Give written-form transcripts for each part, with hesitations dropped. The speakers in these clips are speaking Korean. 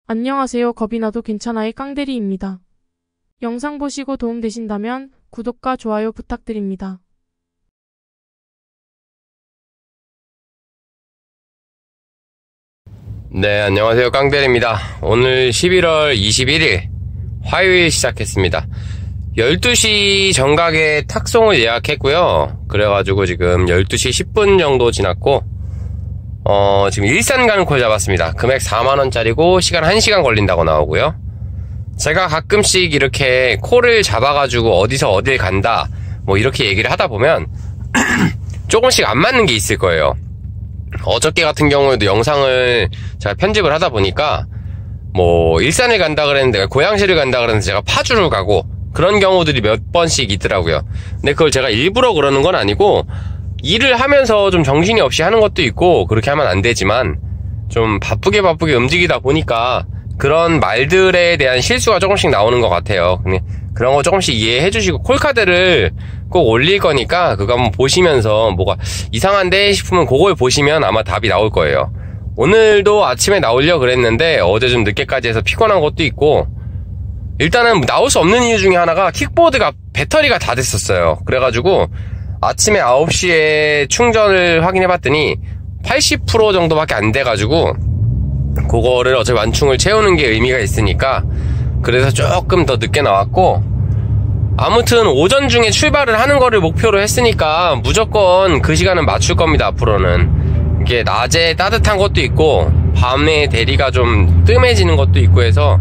안녕하세요. 겁이 나도 괜찮아의 깡대리입니다. 영상 보시고 도움되신다면 구독과 좋아요 부탁드립니다. 네, 안녕하세요. 깡대리입니다. 오늘 11월 21일 화요일 시작했습니다. 12시 정각에 탁송을 예약했고요. 그래가지고 지금 12시 10분 정도 지났고 지금 일산 가는 콜 잡았습니다. 금액 4만원짜리고 시간 1시간 걸린다고 나오고요. 제가 가끔씩 이렇게 콜을 잡아가지고 어디서 어딜 간다 뭐 이렇게 얘기를 하다 보면 조금씩 안 맞는 게 있을 거예요. 어저께 같은 경우에도 영상을 제가 편집을 하다 보니까 뭐 일산을 간다 그랬는데 고양시를 간다 그랬는데 제가 파주를 가고 그런 경우들이 몇 번씩 있더라고요. 근데 그걸 제가 일부러 그러는 건 아니고 일을 하면서 좀 정신이 없이 하는 것도 있고 그렇게 하면 안 되지만 좀 바쁘게 움직이다 보니까 그런 말들에 대한 실수가 조금씩 나오는 것 같아요. 그런 거 조금씩 이해해 주시고 콜카드를 꼭 올릴 거니까 그거 한번 보시면서 뭐가 이상한데 싶으면 그걸 보시면 아마 답이 나올 거예요. 오늘도 아침에 나오려고 그랬는데 어제 좀 늦게까지 해서 피곤한 것도 있고 일단은 나올 수 없는 이유 중에 하나가 킥보드가 배터리가 다 됐었어요. 그래가지고 아침에 9시에 충전을 확인해봤더니 80% 정도밖에 안 돼가지고 그거를 어차피 완충을 채우는 게 의미가 있으니까 그래서 조금 더 늦게 나왔고 아무튼 오전 중에 출발을 하는 거를 목표로 했으니까 무조건 그 시간은 맞출 겁니다. 앞으로는 이게 낮에 따뜻한 것도 있고 밤에 대리가 좀 뜸해지는 것도 있고 해서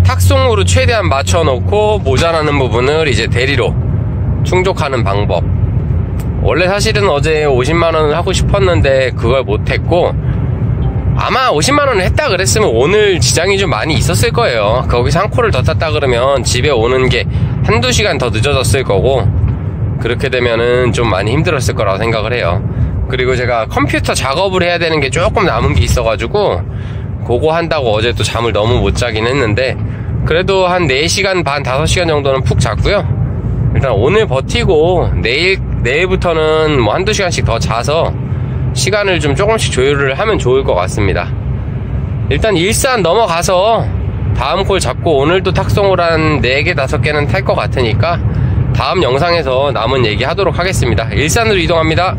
탁송으로 최대한 맞춰놓고 모자라는 부분을 이제 대리로 충족하는 방법. 원래 사실은 어제 50만원을 하고 싶었는데 그걸 못했고 아마 50만원을 했다 그랬으면 오늘 지장이 좀 많이 있었을 거예요. 거기서 한 콜을 더 탔다 그러면 집에 오는 게 한두 시간 더 늦어졌을 거고 그렇게 되면은 좀 많이 힘들었을 거라고 생각을 해요. 그리고 제가 컴퓨터 작업을 해야 되는 게 조금 남은 게 있어가지고 그거 한다고 어제 또 잠을 너무 못 자긴 했는데 그래도 한 4시간 반 5시간 정도는 푹 잤고요. 일단 오늘 버티고 내일부터는 뭐 한두 시간씩 더 자서 시간을 좀 조금씩 조율을 하면 좋을 것 같습니다. 일단 일산 넘어가서 다음 콜 잡고 오늘도 탁송을 한 4개 5개는 탈 것 같으니까 다음 영상에서 남은 얘기 하도록 하겠습니다. 일산으로 이동합니다.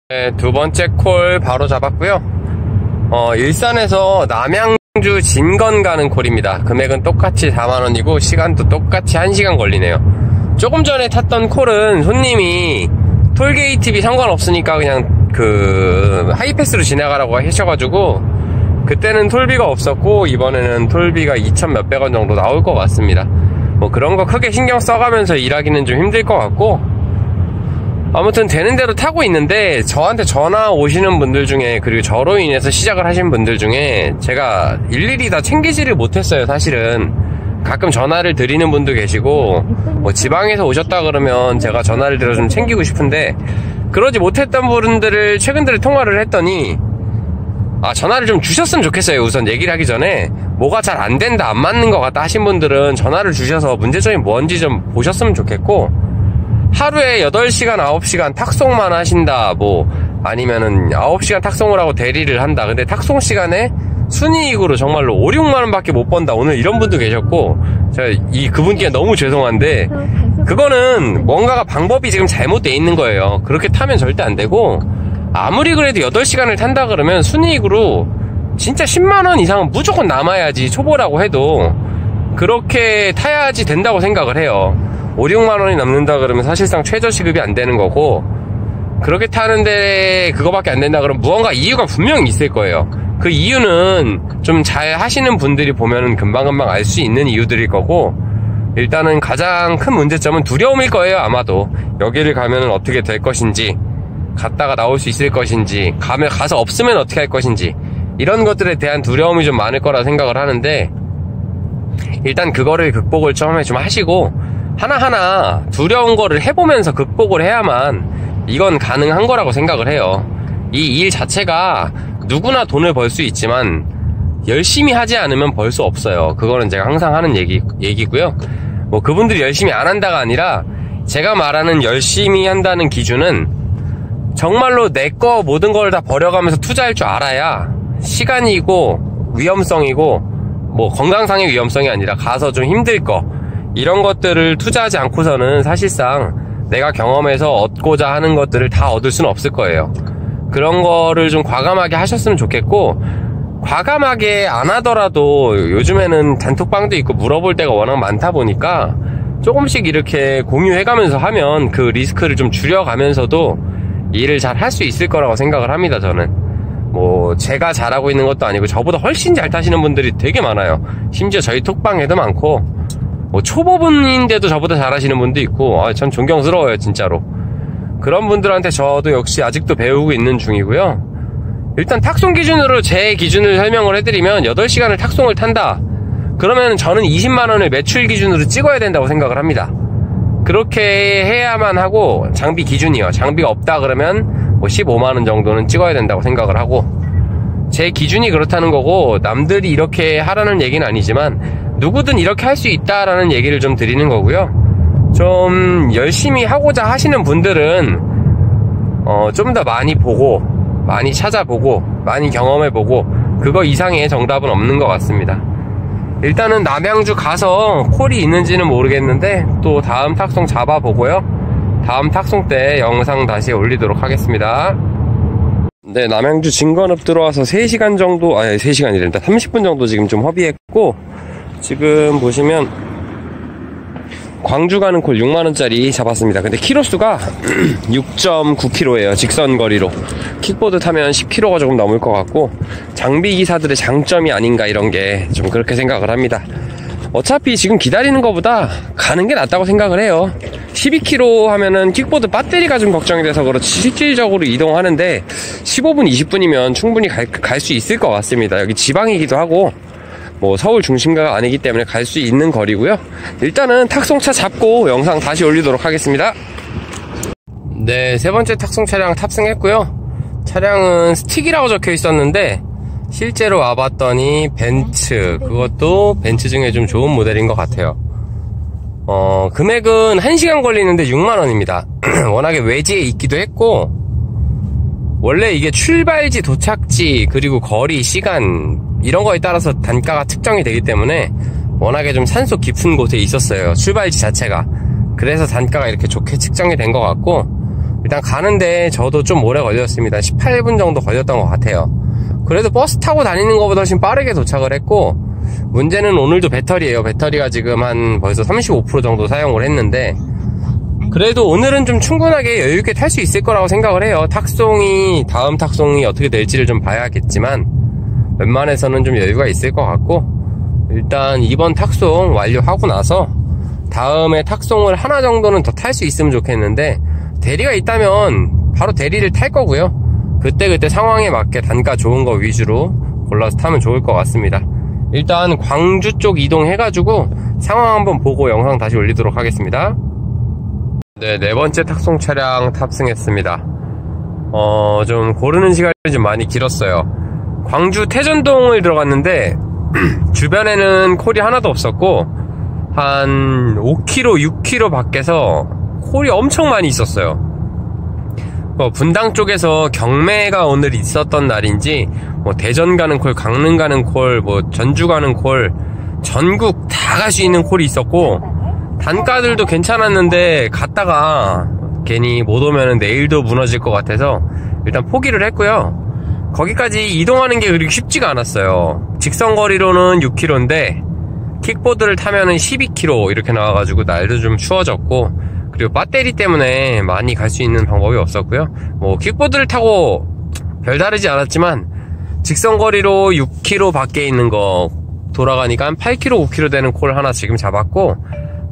네, 두 번째 콜 바로 잡았고요. 일산에서 남양주 진건 가는 콜입니다. 금액은 똑같이 4만원이고 시간도 똑같이 1시간 걸리네요. 조금 전에 탔던 콜은 손님이 톨게이트비 상관없으니까 그냥 하이패스로 지나가라고 하셔가지고 그때는 톨비가 없었고 이번에는 톨비가 2,000 몇백원 정도 나올 것 같습니다. 뭐 그런 거 크게 신경 써가면서 일하기는 좀 힘들 것 같고 아무튼 되는 대로 타고 있는데 저한테 전화 오시는 분들 중에 그리고 저로 인해서 시작을 하신 분들 중에 제가 일일이 다 챙기지를 못했어요. 사실은 가끔 전화를 드리는 분도 계시고 뭐 지방에서 오셨다 그러면 제가 전화를 드려 좀 챙기고 싶은데 그러지 못했던 분들을 최근 들에 통화를 했더니 전화를 좀 주셨으면 좋겠어요. 우선 얘기를 하기 전에 뭐가 잘 안 된다 안 맞는 것 같다 하신 분들은 전화를 주셔서 문제점이 뭔지 좀 보셨으면 좋겠고 하루에 8시간 9시간 탁송만 하신다 뭐 아니면은 9시간 탁송을 하고 대리를 한다 근데 탁송 시간에 순이익으로 정말로 5, 6만원 밖에 못 번다 오늘 이런 분도 계셨고 제가 그분께 너무 죄송한데 그거는 뭔가가 방법이 지금 잘못되어 있는 거예요. 그렇게 타면 절대 안 되고 아무리 그래도 8시간을 탄다 그러면 순이익으로 진짜 10만원 이상은 무조건 남아야지 초보라고 해도 그렇게 타야지 된다고 생각을 해요. 5, 6만원이 남는다 그러면 사실상 최저시급이 안 되는 거고 그렇게 타는데 그거밖에 안 된다 그러면 무언가 이유가 분명히 있을 거예요. 그 이유는 좀 잘 하시는 분들이 보면은 금방금방 알 수 있는 이유들일 거고 일단은 가장 큰 문제점은 두려움일 거예요. 아마도 여기를 가면은 어떻게 될 것인지 갔다가 나올 수 있을 것인지 가서 없으면 어떻게 할 것인지 이런 것들에 대한 두려움이 좀 많을 거라 생각을 하는데 일단 그거를 극복을 처음에 좀 하시고 하나하나 두려운 거를 해보면서 극복을 해야만 이건 가능한 거라고 생각을 해요. 이 일 자체가 누구나 돈을 벌 수 있지만 열심히 하지 않으면 벌 수 없어요. 그거는 제가 항상 하는 얘기고요. 뭐 그분들이 열심히 안 한다가 아니라 제가 말하는 열심히 한다는 기준은 정말로 내 거 모든 걸 다 버려가면서 투자할 줄 알아야 시간이고 위험성이고 뭐 건강상의 위험성이 아니라 가서 좀 힘들 거 이런 것들을 투자하지 않고서는 사실상 내가 경험해서 얻고자 하는 것들을 다 얻을 수는 없을 거예요. 그런 거를 좀 과감하게 하셨으면 좋겠고, 과감하게 안 하더라도 요즘에는 단톡방도 있고 물어볼 데가 워낙 많다 보니까 조금씩 이렇게 공유해가면서 하면 그 리스크를 좀 줄여가면서도 일을 잘 할 수 있을 거라고 생각을 합니다. 저는 뭐 제가 잘하고 있는 것도 아니고 저보다 훨씬 잘 타시는 분들이 되게 많아요. 심지어 저희 톡방에도 많고 뭐 초보분인데도 저보다 잘하시는 분도 있고, 참 존경스러워요 진짜로. 그런 분들한테 저도 역시 아직도 배우고 있는 중이고요. 일단 탁송 기준으로 제 기준을 설명을 해드리면 8시간을 탁송을 탄다 그러면 저는 20만원을 매출 기준으로 찍어야 된다고 생각을 합니다. 그렇게 해야만 하고, 장비 기준이요. 장비가 없다 그러면 뭐 15만원 정도는 찍어야 된다고 생각을 하고, 제 기준이 그렇다는 거고, 남들이 이렇게 하라는 얘기는 아니지만 누구든 이렇게 할 수 있다라는 얘기를 좀 드리는 거고요. 좀 열심히 하고자 하시는 분들은 좀 더 많이 보고, 많이 찾아보고, 많이 경험해보고, 그거 이상의 정답은 없는 것 같습니다. 일단은 남양주 가서 콜이 있는지는 모르겠는데 또 다음 탁송 잡아보고요. 다음 탁송 때 영상 다시 올리도록 하겠습니다. 네, 남양주 진건읍 들어와서 3시간 정도, 3시간이란다. 30분 정도 지금 좀 허비했고, 지금 보시면 광주 가는 콜 6만원짜리 잡았습니다. 근데 키로수가 6.9km예요. 직선 거리로. 킥보드 타면 10km가 조금 넘을 것 같고, 장비 기사들의 장점이 아닌가 이런 게 좀 그렇게 생각을 합니다. 어차피 지금 기다리는 것보다 가는 게 낫다고 생각을 해요. 12km 하면은 킥보드 배터리가 좀 걱정이 돼서 그렇지 실질적으로 이동하는데 15분 20분이면 충분히 갈 수 있을 것 같습니다. 여기 지방이기도 하고 뭐 서울 중심가가 아니기 때문에 갈 수 있는 거리고요. 일단은 탁송차 잡고 영상 다시 올리도록 하겠습니다. 네, 세 번째 탁송 차량 탑승했고요. 차량은 스틱이라고 적혀 있었는데 실제로 와봤더니 벤츠, 그것도 벤츠 중에 좀 좋은 모델인 것 같아요. 금액은 1시간 걸리는데 6만원입니다. 워낙에 외지에 있기도 했고, 원래 이게 출발지, 도착지, 그리고 거리, 시간 이런 거에 따라서 단가가 측정이 되기 때문에 워낙에 좀 산속 깊은 곳에 있었어요. 출발지 자체가. 그래서 단가가 이렇게 좋게 측정이 된 것 같고, 일단 가는데 저도 좀 오래 걸렸습니다. 18분 정도 걸렸던 것 같아요. 그래도 버스 타고 다니는 것보다 훨씬 빠르게 도착을 했고, 문제는 오늘도 배터리예요. 배터리가 지금 한 벌써 35% 정도 사용을 했는데, 그래도 오늘은 좀 충분하게 여유있게 탈 수 있을 거라고 생각을 해요. 다음 탁송이 어떻게 될지를 좀 봐야겠지만 웬만해서는 좀 여유가 있을 것 같고, 일단 이번 탁송 완료하고 나서 다음에 탁송을 하나 정도는 더 탈 수 있으면 좋겠는데, 대리가 있다면 바로 대리를 탈 거고요. 그때 상황에 맞게 단가 좋은 거 위주로 골라서 타면 좋을 것 같습니다. 일단 광주 쪽 이동해가지고 상황 한번 보고 영상 다시 올리도록 하겠습니다. 네, 네 번째 탁송 차량 탑승했습니다. 좀 고르는 시간이 좀 많이 길었어요. 광주 태전동을 들어갔는데 주변에는 콜이 하나도 없었고, 한 5km, 6km 밖에서 콜이 엄청 많이 있었어요. 분당 쪽에서 경매가 오늘 있었던 날인지 뭐 대전 가는 콜, 강릉 가는 콜, 뭐 전주 가는 콜, 전국 다 갈 수 있는 콜이 있었고, 단가들도 괜찮았는데 갔다가 괜히 못 오면 내일도 무너질 것 같아서 일단 포기를 했고요. 거기까지 이동하는 게 그렇게 쉽지가 않았어요. 직선거리로는 6km인데 킥보드를 타면은 12km 이렇게 나와가지고 날도 좀 추워졌고, 그리고 배터리 때문에 많이 갈 수 있는 방법이 없었고요. 뭐 킥보드를 타고 별다르지 않았지만 직선거리로 6km 밖에 있는 거 돌아가니까 한 8km, 5km 되는 콜 하나 지금 잡았고,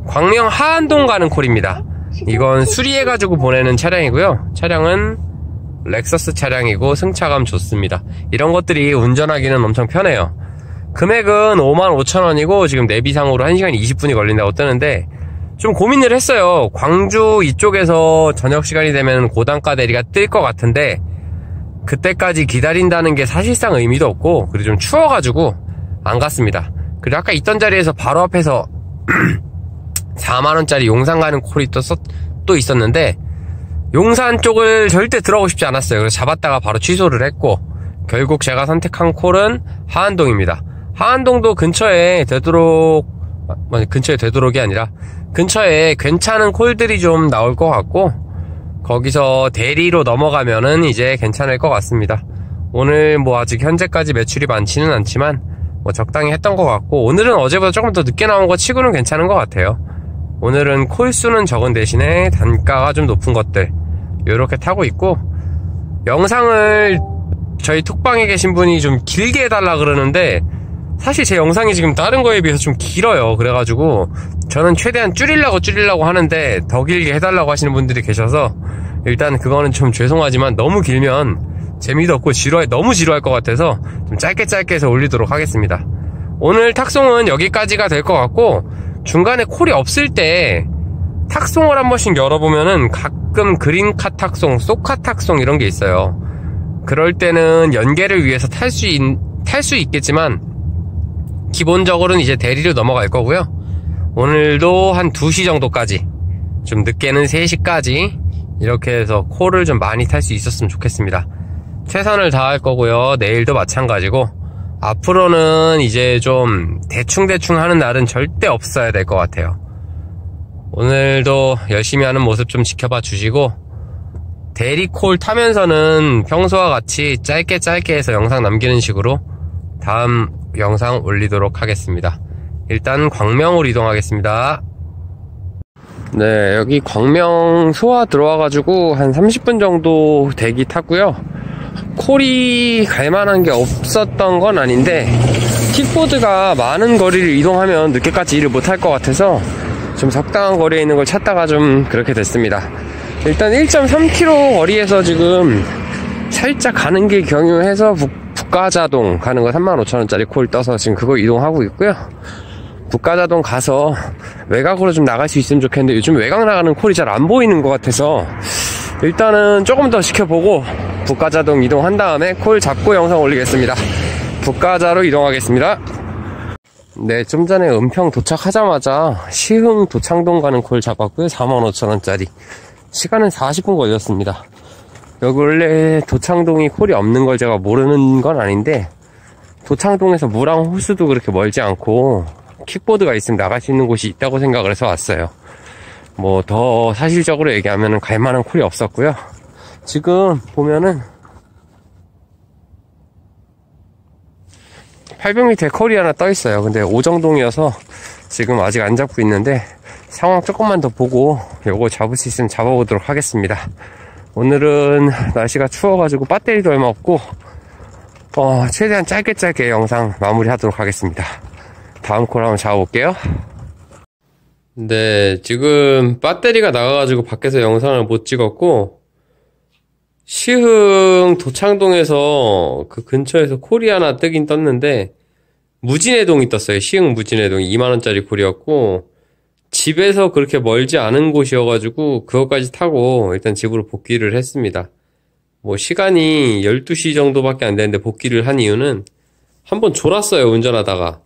광명 하안동 가는 콜입니다. 이건 수리해가지고 보내는 차량이고요. 차량은 렉서스 차량이고 승차감 좋습니다. 이런 것들이 운전하기는 엄청 편해요. 금액은 55,000원이고 지금 내비상으로 1시간 20분이 걸린다고 뜨는데, 좀 고민을 했어요. 광주 이쪽에서 저녁 시간이 되면 고단가 대리가 뜰 것 같은데 그때까지 기다린다는 게 사실상 의미도 없고, 그리고 좀 추워가지고 안 갔습니다. 그리고 아까 있던 자리에서 바로 앞에서 4만원짜리 용산 가는 콜이 또 있었는데 용산 쪽을 절대 들어가고 싶지 않았어요. 그래서 잡았다가 바로 취소를 했고, 결국 제가 선택한 콜은 하안동입니다. 하안동도 근처에 되도록이 아니라 근처에 괜찮은 콜들이 좀 나올 것 같고, 거기서 대리로 넘어가면은 이제 괜찮을 것 같습니다. 오늘 뭐 아직 현재까지 매출이 많지는 않지만 뭐 적당히 했던 것 같고, 오늘은 어제보다 조금 더 늦게 나온 것 치고는 괜찮은 것 같아요. 오늘은 콜 수는 적은 대신에 단가가 좀 높은 것들 요렇게 타고 있고, 영상을 저희 톡방에 계신 분이 좀 길게 해달라 그러는데 사실 제 영상이 지금 다른 거에 비해서 좀 길어요. 그래가지고 저는 최대한 줄이려고 하는데 더 길게 해달라고 하시는 분들이 계셔서 일단 그거는 좀 죄송하지만 너무 길면 재미도 없고 너무 지루할 것 같아서 좀 짧게 해서 올리도록 하겠습니다. 오늘 탁송은 여기까지가 될 것 같고, 중간에 콜이 없을 때 탁송을 한 번씩 열어보면은 가끔 그린카 탁송, 소카 탁송 이런 게 있어요. 그럴 때는 연계를 위해서 탈 수 있겠지만 기본적으로는 이제 대리로 넘어갈 거고요. 오늘도 한 2시 정도까지, 좀 늦게는 3시까지 이렇게 해서 콜을 좀 많이 탈 수 있었으면 좋겠습니다. 최선을 다할 거고요. 내일도 마찬가지고, 앞으로는 이제 좀 대충 하는 날은 절대 없어야 될 것 같아요. 오늘도 열심히 하는 모습 좀 지켜봐 주시고, 대리콜 타면서는 평소와 같이 짧게 해서 영상 남기는 식으로 다음 영상 올리도록 하겠습니다. 일단 광명으로 이동하겠습니다. 네, 여기 광명 소화 들어와가지고 한 30분 정도 대기 탔고요. 콜이 갈만한 게 없었던 건 아닌데, 킥보드가 많은 거리를 이동하면 늦게까지 일을 못할 것 같아서 좀 적당한 거리에 있는 걸 찾다가 좀 그렇게 됐습니다. 일단 1.3km 거리에서 지금 살짝 가는 길 경유해서 북가자동 가는 거 35,000원짜리 콜 떠서 지금 그거 이동하고 있고요. 북가자동 가서 외곽으로 좀 나갈 수 있으면 좋겠는데 요즘 외곽 나가는 콜이 잘 안 보이는 것 같아서 일단은 조금 더 지켜보고 북가자동 이동한 다음에 콜 잡고 영상 올리겠습니다. 북가자로 이동하겠습니다. 네, 좀 전에 은평 도착하자마자 시흥 도창동 가는 콜 잡았고요. 45,000원짜리. 시간은 40분 걸렸습니다. 여기 원래 도창동이 콜이 없는 걸 제가 모르는 건 아닌데, 도창동에서 무랑 호수도 그렇게 멀지 않고 킥보드가 있으면 나갈 수 있는 곳이 있다고 생각을 해서 왔어요. 뭐 더 사실적으로 얘기하면 갈만한 콜이 없었고요. 지금 보면은 800m에 콜이 하나 떠 있어요. 근데 오정동이어서 지금 아직 안 잡고 있는데 상황 조금만 더 보고 요거 잡을 수 있으면 잡아보도록 하겠습니다. 오늘은 날씨가 추워가지고 배터리도 얼마 없고 최대한 짧게 영상 마무리 하도록 하겠습니다. 다음 콜 한번 잡아볼게요. 네, 지금 배터리가 나가가지고 밖에서 영상을 못 찍었고, 시흥 도창동에서 그 근처에서 콜이 하나 뜨긴 떴는데 무진해동이 떴어요. 시흥 무진해동이 2만원짜리 콜이었고, 집에서 그렇게 멀지 않은 곳이어가지고 그것까지 타고 일단 집으로 복귀를 했습니다. 뭐 시간이 12시 정도밖에 안 되는데 복귀를 한 이유는 한번 졸았어요, 운전하다가.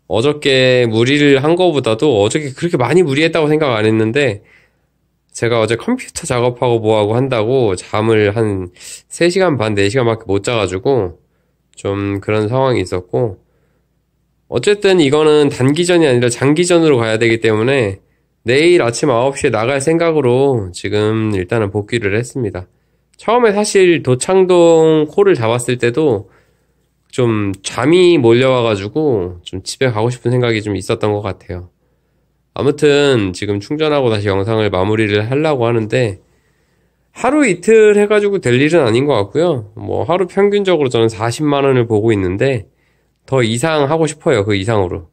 어저께 무리를 한 거보다도 어저께 그렇게 많이 무리했다고 생각 안 했는데, 제가 어제 컴퓨터 작업하고 뭐하고 한다고 잠을 한 3시간 반, 4시간밖에 못 자가지고 좀 그런 상황이 있었고, 어쨌든 이거는 단기전이 아니라 장기전으로 가야 되기 때문에 내일 아침 9시에 나갈 생각으로 지금 일단은 복귀를 했습니다. 처음에 사실 도창동 콜을 잡았을 때도 좀 잠이 몰려와가지고 좀 집에 가고 싶은 생각이 좀 있었던 것 같아요. 아무튼 지금 충전하고 다시 영상을 마무리를 하려고 하는데, 하루 이틀 해가지고 될 일은 아닌 것 같고요. 뭐 하루 평균적으로 저는 40만원을 보고 있는데 더 이상 하고 싶어요. 그 이상으로.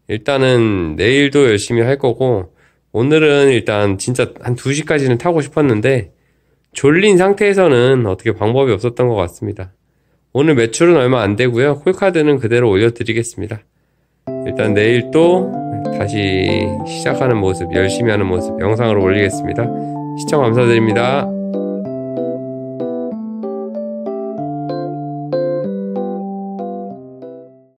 일단은 내일도 열심히 할 거고, 오늘은 일단 진짜 한 2시까지는 타고 싶었는데 졸린 상태에서는 어떻게 방법이 없었던 것 같습니다. 오늘 매출은 얼마 안 되고요. 콜카드는 그대로 올려드리겠습니다. 일단 내일 또 다시 시작하는 모습, 열심히 하는 모습 영상으로 올리겠습니다. 시청 감사드립니다.